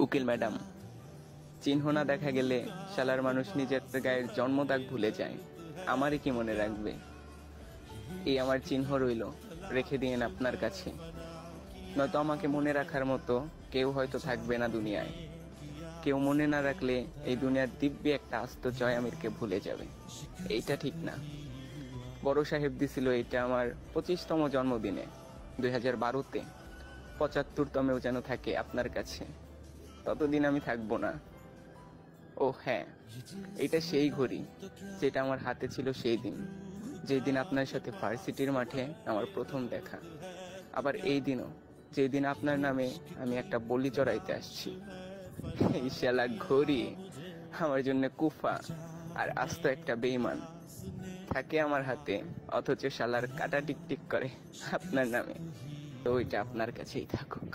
উকিল ম্যাডাম, চিহ্ন না দেখা গেলে শালার মানুষ নিজের গায়ের জন্মদাগ ভুলে যায়, আমারই কি মনে রাখবে? এই আমার চিহ্ন রইল, রেখে দিয়েন আপনার কাছে। নয়তো আমাকে মনে রাখার মতো কেউ হয়তো থাকবে না দুনিয়ায়। কেউ মনে না রাখলে এই দুনিয়ার দিব্যি একটা আস্ত জয় আমিরকে ভুলে যাবে। এইটা ঠিক না। বড় সাহেব দিছিল এটা আমার 25তম জন্মদিনে 2012-তে। 75তমেও যেন থাকে আপনার কাছে, ততদিন আমি থাকবো না। ও হ্যাঁ, এটা সেই ঘড়ি যেটা আমার হাতে ছিল সেই দিন, যেই দিন আপনার সাথে ভার্সিটির মাঠে আমার প্রথম দেখা। আবার এই দিনও, যেই দিন আপনার নামে আমি একটা বলি চড়াইতে আসছি। এই শালা ঘড়ি আমার জন্য কুফা আর আস্ত একটা বেঈমান। থাকে আমার হাতে, অথচ শালার কাটা টিকটিক করে আপনার নামে। তো ওইটা আপনার কাছেই থাকুক।